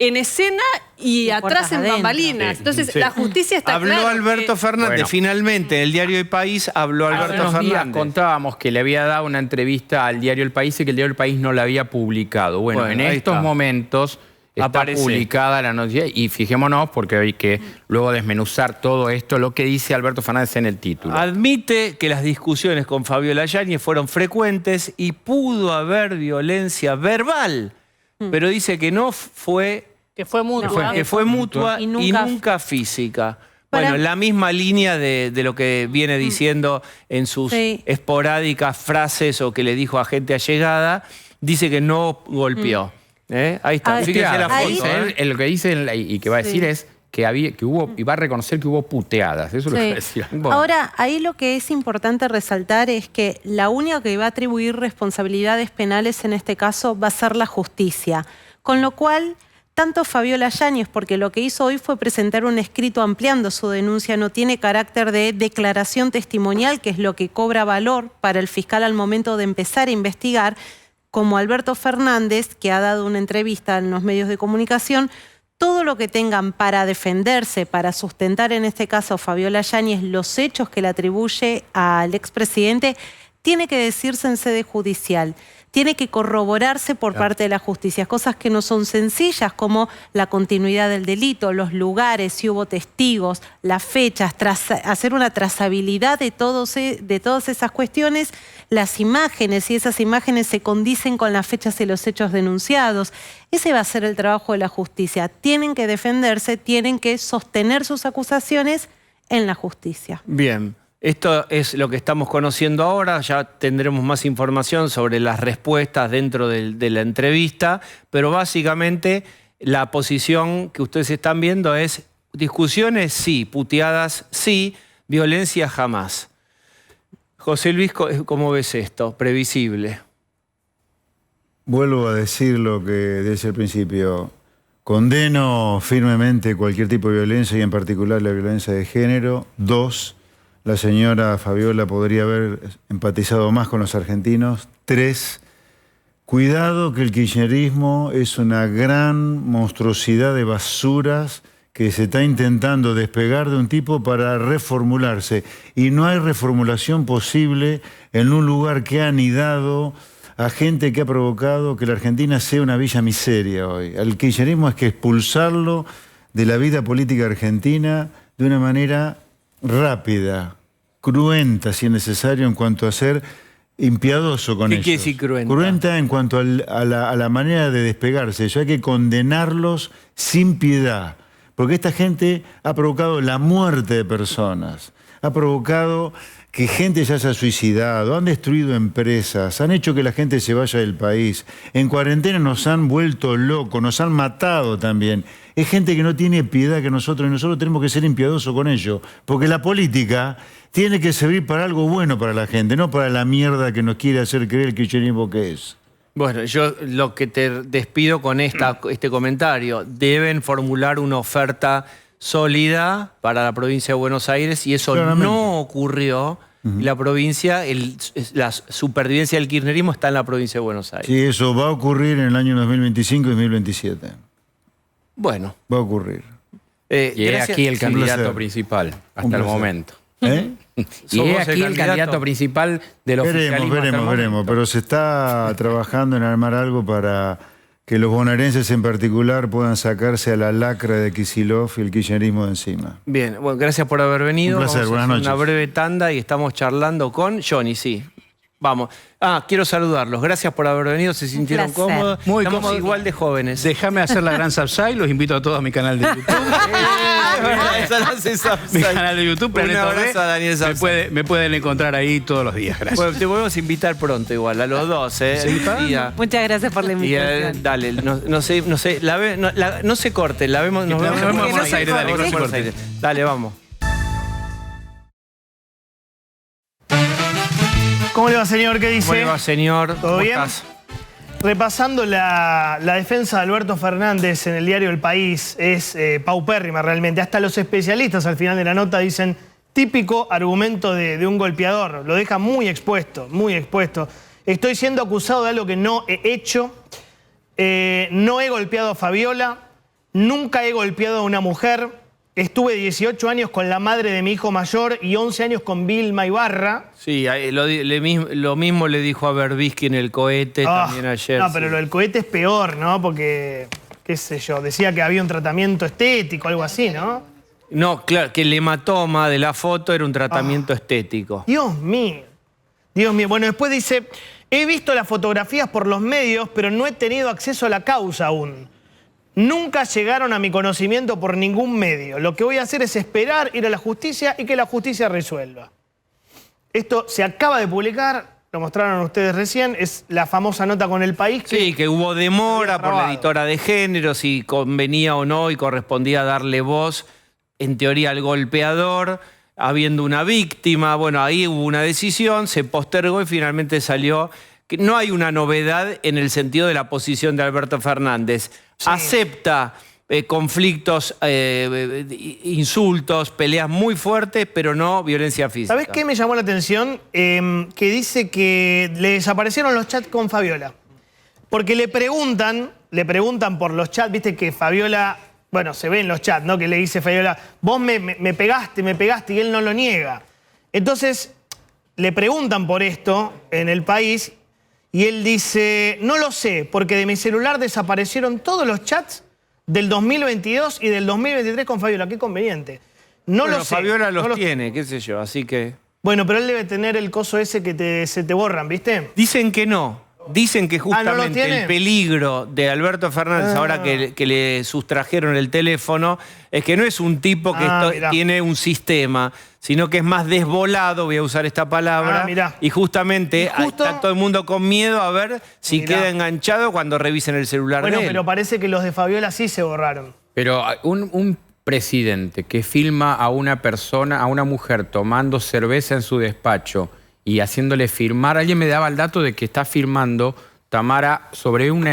en escena y atrás en bambalinas. Entonces, la justicia está clara. Habló Alberto Fernández, finalmente, el diario El País habló Alberto Fernández. Contábamos que le había dado una entrevista al diario El País y que el diario El País no la había publicado. Bueno, en estos momentos está publicada la noticia y fijémonos porque hay que luego desmenuzar todo esto, lo que dice Alberto Fernández en el título. Admite que las discusiones con Fabiola Yáñez fueron frecuentes y pudo haber violencia verbal, pero dice que no fue... Que fue mutua. Que fue mutua y nunca física. Bueno, en la misma línea de lo que viene diciendo en sus esporádicas frases o que le dijo a gente allegada, dice que no golpeó. Ahí está, fíjense la foto. Lo que dice y que va a decir es que hubo, y va a reconocer que hubo puteadas. Eso es lo que va a decir. Bueno. Ahora, ahí lo que es importante resaltar es que la única que va a atribuir responsabilidades penales en este caso va a ser la justicia. Con lo cual... Tanto Fabiola Yáñez, porque lo que hizo hoy fue presentar un escrito ampliando su denuncia, no tiene carácter de declaración testimonial, que es lo que cobra valor para el fiscal al momento de empezar a investigar, como Alberto Fernández, que ha dado una entrevista en los medios de comunicación, todo lo que tengan para defenderse, para sustentar en este caso Fabiola Yáñez los hechos que le atribuye al expresidente, tiene que decirse en sede judicial. Tiene que corroborarse por parte de la justicia, cosas que no son sencillas como la continuidad del delito, los lugares, si hubo testigos, las fechas, hacer una trazabilidad de todas esas cuestiones, las imágenes, si esas imágenes se condicen con las fechas y los hechos denunciados. Ese va a ser el trabajo de la justicia. Tienen que defenderse, tienen que sostener sus acusaciones en la justicia. Bien. Esto es lo que estamos conociendo ahora, ya tendremos más información sobre las respuestas dentro de la entrevista, pero básicamente la posición que ustedes están viendo es discusiones sí, puteadas sí, violencia jamás. José Luis, ¿cómo ves esto? Previsible. Vuelvo a decir lo que desde el principio. Condeno firmemente cualquier tipo de violencia y en particular la violencia de género. 2, la señora Fabiola podría haber empatizado más con los argentinos. 3, cuidado que el kirchnerismo es una gran monstruosidad de basuras que se está intentando despegar de un tipo para reformularse. Y no hay reformulación posible en un lugar que ha anidado a gente que ha provocado que la Argentina sea una villa miseria hoy. Al kirchnerismo es que expulsarlo de la vida política argentina de una manera rápida, cruenta si es necesario, en cuanto a ser impiadoso con ellos. ¿Qué quiere decir cruenta? Cruenta en cuanto a la manera de despegarse. Eso hay que condenarlos sin piedad, Porque esta gente ha provocado la muerte de personas, ha provocado que gente se haya suicidado, han destruido empresas, han hecho que la gente se vaya del país. En cuarentena nos han vuelto locos, nos han matado también. Es gente que no tiene piedad que nosotros, y nosotros tenemos que ser impiedosos con ello. Porque la política tiene que servir para algo bueno para la gente, no para la mierda que nos quiere hacer creer el kirchnerismo que es. Bueno, yo lo que te despido con este comentario. Deben formular una oferta sólida para la provincia de Buenos Aires y eso no ocurrió. Y la provincia, la supervivencia del kirchnerismo está en la provincia de Buenos Aires. Sí, eso va a ocurrir en el año 2025 y 2027. Bueno. Va a ocurrir. Y es aquí el candidato principal, hasta el momento. Y es aquí el candidato principal del oficialismo. Veremos. Pero se está trabajando en armar algo para que los bonaerenses en particular puedan sacarse a la lacra de Kicillof y el kirchnerismo de encima. Bien, bueno, gracias por haber venido. Un placer, buenas noches. Una breve tanda y estamos charlando con Johnny, sí. Vamos. Quiero saludarlos. Gracias por haber venido. ¿Se sintieron cómodos? Muy Estamos cómodos. Igual de jóvenes. Déjame hacer la gran subside. Los invito a todos a mi canal de YouTube. Mi canal de YouTube, Planeta Un abrazo a Daniel Sapsay. Me pueden encontrar ahí todos los días. Gracias. Bueno, te podemos invitar pronto igual, a los dos. Muchas gracias por la invitación. Dale, no se corte, la vemos. Nos vemos en Buenos Aires. Dale, vamos. ¿Cómo le va, señor? ¿Qué dice? ¿Cómo le va, señor? ¿Todo bien? Estás? Repasando la defensa de Alberto Fernández en el diario El País, es paupérrima realmente. Hasta los especialistas al final de la nota dicen típico argumento de un golpeador. Lo deja muy expuesto, muy expuesto. Estoy siendo acusado de algo que no he hecho. No he golpeado a Fabiola. Nunca he golpeado a una mujer. Estuve 18 años con la madre de mi hijo mayor y 11 años con Vilma Ibarra. Sí, lo mismo le dijo a Berbisky en el cohete también ayer. No, pero lo del cohete es peor, ¿no? Porque, qué sé yo, decía que había un tratamiento estético, algo así, ¿no? No, claro, que el hematoma de la foto era un tratamiento estético. Dios mío. Dios mío. Bueno, después dice, he visto las fotografías por los medios, pero no he tenido acceso a la causa aún. Nunca llegaron a mi conocimiento por ningún medio. Lo que voy a hacer es esperar, ir a la justicia y que la justicia resuelva. Esto se acaba de publicar, lo mostraron ustedes recién, es la famosa nota con El País. Sí, que hubo demora por la editora de género, si convenía o no y correspondía darle voz, en teoría, al golpeador, habiendo una víctima. Bueno, ahí hubo una decisión, se postergó y finalmente salió que no hay una novedad en el sentido de la posición de Alberto Fernández. Sí. Acepta conflictos, insultos, peleas muy fuertes, pero no violencia física. ¿Sabés qué me llamó la atención? Que dice que le desaparecieron los chats con Fabiola. Porque le preguntan por los chats, viste que Fabiola, bueno, se ve en los chats, ¿no? Que le dice Fabiola, vos me pegaste, y él no lo niega. Entonces, le preguntan por esto en El País y él dice, no lo sé, porque de mi celular desaparecieron todos los chats del 2022 y del 2023 con Fabiola. Qué conveniente. No lo sé. Fabiola los tiene, qué sé yo, así que... Bueno, pero él debe tener el coso ese que se te borran, ¿viste? Dicen que no. Dicen que justamente ¿no el peligro de Alberto Fernández, ahora que le sustrajeron el teléfono, es que no es un tipo que tiene un sistema, sino que es más desvolado, voy a usar esta palabra, y justamente está todo el mundo con miedo a ver si queda enganchado cuando revisen el celular de él. Bueno, pero parece que los de Fabiola sí se borraron. Pero un presidente que filma a una persona, a una mujer tomando cerveza en su despacho y haciéndole firmar, alguien me daba el dato de que está firmando Tamara sobre un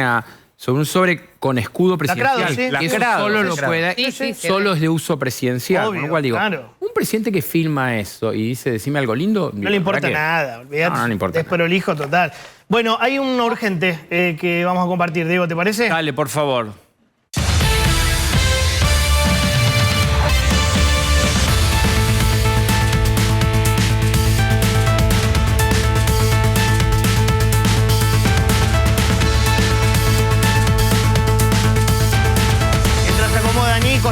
sobre con escudo presidencial. Lacrado, sí. Eso solo lo puede, solo es de uso presidencial. Obvio, con lo cual digo, claro. Un presidente que filma eso y dice, decime algo lindo. No le importa nada, olvídate. No le importa. Desprolijo total. Bueno, hay un urgente que vamos a compartir. Diego, ¿te parece? Dale, por favor.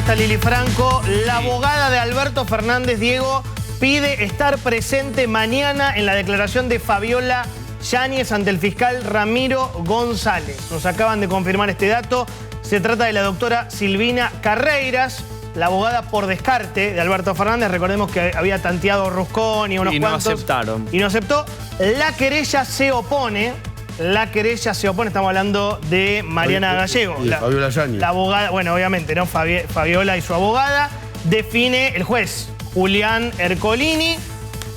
Está Lili Franco. La abogada de Alberto Fernández, Diego, pide estar presente mañana en la declaración de Fabiola Yáñez ante el fiscal Ramiro González. Nos acaban de confirmar este dato. Se trata de la doctora Silvina Carreiras, la abogada por descarte de Alberto Fernández. Recordemos que había tanteado Ruscón y unos cuantos. Y no aceptaron. Y no aceptó. La querella se opone. Estamos hablando de Mariana Gallego. Fabiola Yáñez. La abogada, bueno, obviamente, ¿no? Fabiola y su abogada. Define el juez Julián Ercolini.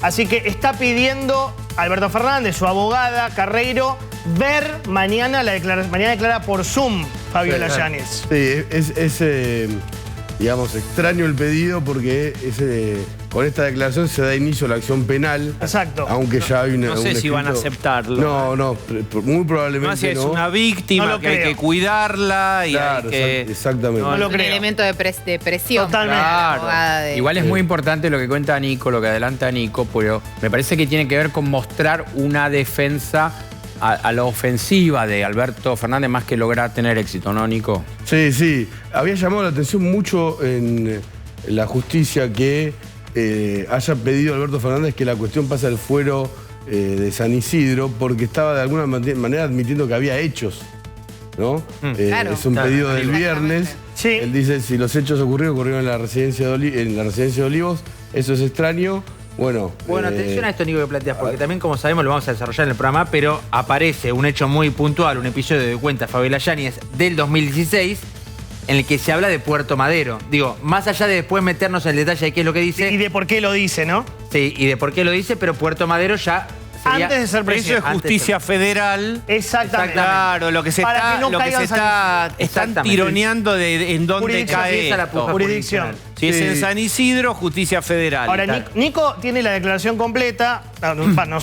Así que está pidiendo Alberto Fernández, su abogada, Carreiro, ver mañana la declaración. Mañana declara por Zoom Fabiola Yáñez. Sí, es digamos, extraño el pedido porque con esta declaración se da inicio a la acción penal. Exacto. Aunque ya hay No sé si van a aceptarlo. No, muy probablemente no. Si es no. una víctima No que hay que cuidarla y Claro, hay que... exactamente. No lo Un creo. elemento de presión. Totalmente. Claro. Igual es muy importante lo que cuenta Nico, lo que adelanta Nico, pero me parece que tiene que ver con mostrar una defensa a la ofensiva de Alberto Fernández más que lograr tener éxito, ¿no, Nico? Sí. Había llamado la atención mucho en la justicia que haya pedido Alberto Fernández que la cuestión pase al fuero de San Isidro porque estaba de alguna manera admitiendo que había hechos, ¿no? Claro. Es un pedido del viernes. Sí. Él dice, si los hechos ocurrieron en la residencia de Olivos, eso es extraño. Bueno, atención a esto, Nico, que planteas, porque también, como sabemos, lo vamos a desarrollar en el programa, pero aparece un hecho muy puntual, un episodio de cuenta Fabiola Yáñez del 2016, en el que se habla de Puerto Madero. Digo, más allá de después meternos en el detalle de qué es lo que dice... Y de por qué lo dice, ¿no? Sí, y de por qué lo dice, pero Puerto Madero ya... sería- Antes de ser Eso presidente. es justicia federal. Exactamente. Claro, lo que se Para está, que no lo que caigan se está, están Exactamente. tironeando de en dónde Jurisdicción. cae Empieza la esto. puja Jurisdicción. jurisdiccional. Si es en San Isidro, justicia federal. Ahora, Nico tiene la declaración completa.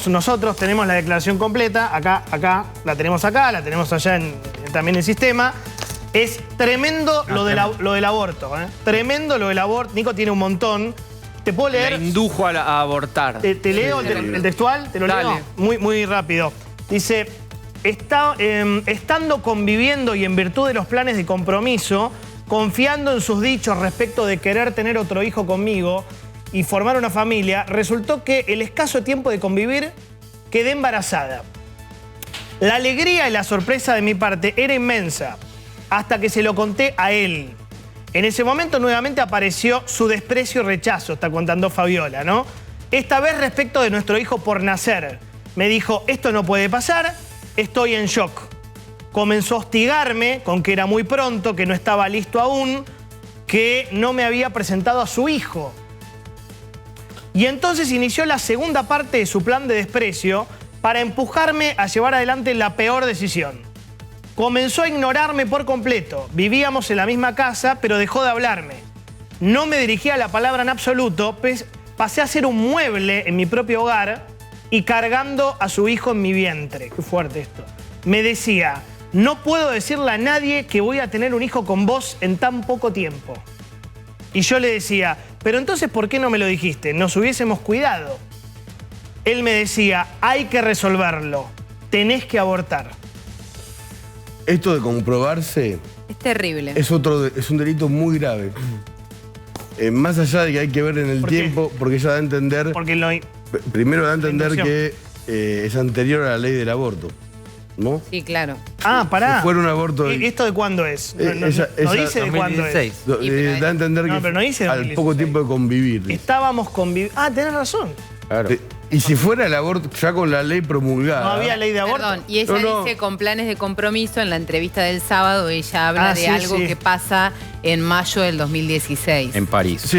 Nosotros tenemos la declaración completa. Acá, la tenemos acá, la tenemos allá también en el sistema. Es tremendo lo del aborto. Tremendo lo del aborto. Nico tiene un montón. ¿Te puedo leer? La indujo a abortar. ¿Te leo el textual? ¿Te lo Dale. leo? Muy rápido. Dice, estando conviviendo y en virtud de los planes de compromiso, confiando en sus dichos respecto de querer tener otro hijo conmigo y formar una familia, resultó que el escaso tiempo de convivir quedé embarazada. La alegría y la sorpresa de mi parte era inmensa, hasta que se lo conté a él. En ese momento nuevamente apareció su desprecio y rechazo, está contando Fabiola, ¿no? Esta vez respecto de nuestro hijo por nacer. Me dijo, esto no puede pasar, estoy en shock. Comenzó a hostigarme con que era muy pronto, que no estaba listo aún, que no me había presentado a su hijo. Y entonces inició la segunda parte de su plan de desprecio para empujarme a llevar adelante la peor decisión. Comenzó a ignorarme por completo. Vivíamos en la misma casa, pero dejó de hablarme. No me dirigía la palabra en absoluto, pasé a ser un mueble en mi propio hogar y cargando a su hijo en mi vientre. Qué fuerte esto. Me decía, no puedo decirle a nadie que voy a tener un hijo con vos en tan poco tiempo. Y yo le decía, pero entonces, ¿por qué no me lo dijiste? Nos hubiésemos cuidado. Él me decía, hay que resolverlo. Tenés que abortar. Esto de comprobarse Es terrible. es un delito muy grave. Más allá de que hay que ver en el ¿Por qué? tiempo, porque ella da a entender... Porque lo... Primero da a entender inducción. que es anterior a la ley del aborto, ¿no? Sí, claro. Ah, pará. Si fuera un aborto... ¿Esto de cuándo es? No ella- dice de cuándo es. 2016. Da a entender No, que pero no dice al 2016. poco tiempo de convivir. Estábamos conviviendo... Ah, tenés razón. Claro. Y si fuera el aborto ya con la ley promulgada... No había ley de aborto. Perdón, y ella No. dice con planes de compromiso en la entrevista del sábado, ella habla Ah, de sí, algo sí. que pasa en mayo del 2016. En París. Sí,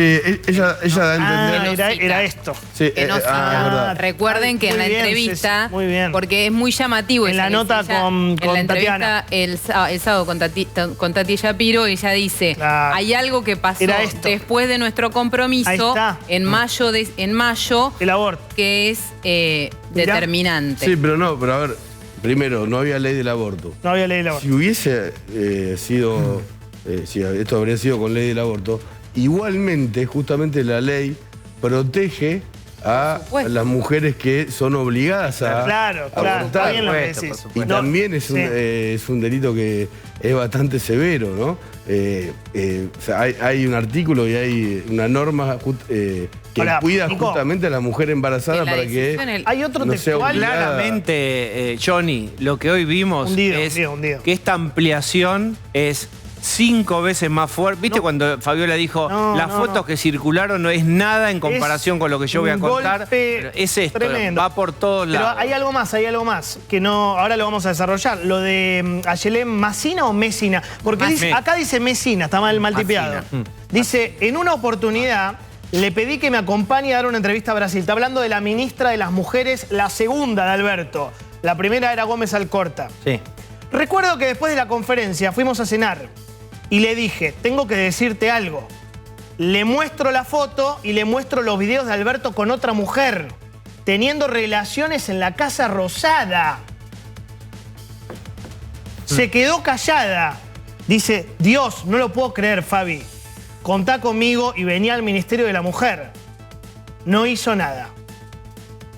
ella da a entender... Ah, no cita. era esto. Sí, Que no cita. es verdad. Recuerden que en Muy la bien, entrevista, Ceci, muy bien. porque es muy llamativo. En eso la que nota dice ella, con en la entrevista Tatiana. el sábado con Tati Shapiro, ella dice, Claro. hay algo que pasó Era esto. después de nuestro Ahí compromiso está. en mayo El aborto. que es determinante. Sí, pero a ver, primero, no había ley del aborto. No había ley de aborto. Si hubiese sido, si esto habría sido con ley del aborto, igualmente, justamente la ley protege a supuesto. las mujeres que son obligadas a Claro, está abortar. bien lo que Por decís. supuesto. Y No, también es sí. es un delito que es bastante severo, ¿no? O sea, hay un artículo y hay una norma que Ahora, cuida Nico, justamente a la mujer embarazada Que la para decisión, que el- Hay otro no sea textual. obligada. Claramente, Johnny, lo que hoy vimos Hundido, es hundido. que esta ampliación es 5 veces más fuerte. ¿Viste cuando Fabiola dijo, las fotos que circularon no es nada en comparación con lo que yo voy a contar? Pero es esto, tremendo. va por todos lados. Pero hay algo más, que no, ahora lo vamos a desarrollar. Lo de Ayelén Massina o Messina. Porque acá dice Messina, está mal tipeado. Dice, en una oportunidad le pedí que me acompañe a dar una entrevista a Brasil. Está hablando de la ministra de las Mujeres, la segunda de Alberto. La primera era Gómez Alcorta. Sí. Recuerdo que después de la conferencia fuimos a cenar y le dije, tengo que decirte algo. Le muestro la foto y le muestro los videos de Alberto con otra mujer, teniendo relaciones en la Casa Rosada. Se quedó callada. Dice, Dios, no lo puedo creer, Fabi. Contá conmigo y venía al Ministerio de la Mujer. No hizo nada.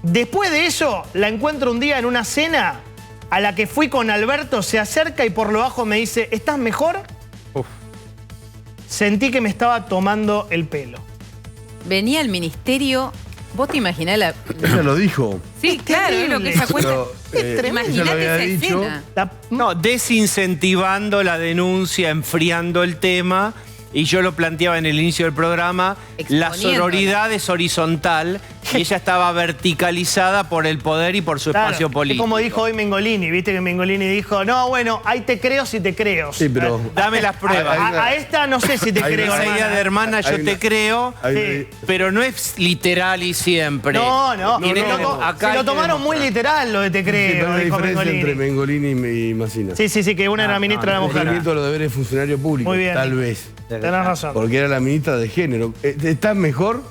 Después de eso, la encuentro un día en una cena a la que fui con Alberto, se acerca y por lo bajo me dice, ¿estás mejor? Uf. Sentí que me estaba tomando el pelo. Venía al ministerio, vos te imaginás la... Ella lo dijo. Sí, claro, es lo que ella cuenta. Pero, Imagínate esa dicho, escena. No, desincentivando la denuncia, enfriando el tema. Y yo lo planteaba en el inicio del programa, la sororidad es horizontal y ella estaba verticalizada por el poder y por su espacio político. Es como dijo hoy Mengolini, viste que Mengolini dijo, no, bueno, ahí te creo si te creo. Sí, pero... Dame las pruebas. A esta no sé si te creo, Esa idea de hermana yo te creo, pero no es literal y siempre. No. Acá se lo tomaron muy literal lo de te creo, Sí, pero hay dijo diferencia Mengolini. entre Mengolini y Massina. Sí, que una era ministra de la Mujer. Porque los deberes de funcionario público, Muy bien. tal vez. Tenés razón. Porque era la ministra de género. ¿Estás mejor?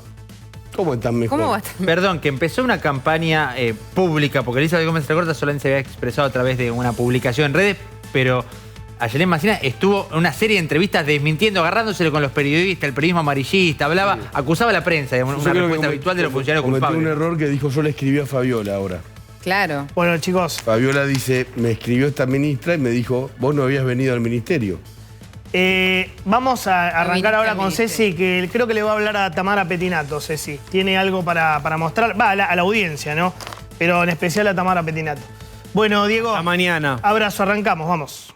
¿Cómo estás mejor? ¿Cómo va a estar? Perdón, que empezó una campaña pública, porque Elizabeth Gómez Alcorta solamente se había expresado a través de una publicación en redes, pero Ayelén Massina estuvo en una serie de entrevistas desmintiendo, agarrándoselo con los periodistas, el periodismo amarillista, hablaba, acusaba a la prensa, digamos, una respuesta habitual de los funcionarios Cometí culpables. un error que dijo, yo le escribí a Fabiola ahora. Claro. Bueno, chicos. Fabiola dice, me escribió esta ministra y me dijo, vos no habías venido al ministerio. Vamos a arrancar ahora con Ceci, que creo que le va a hablar a Tamara Pettinato, Ceci. Tiene algo para mostrar, va a la audiencia, ¿no? Pero en especial a Tamara Pettinato. Bueno, Diego. Hasta mañana. Abrazo, arrancamos, vamos.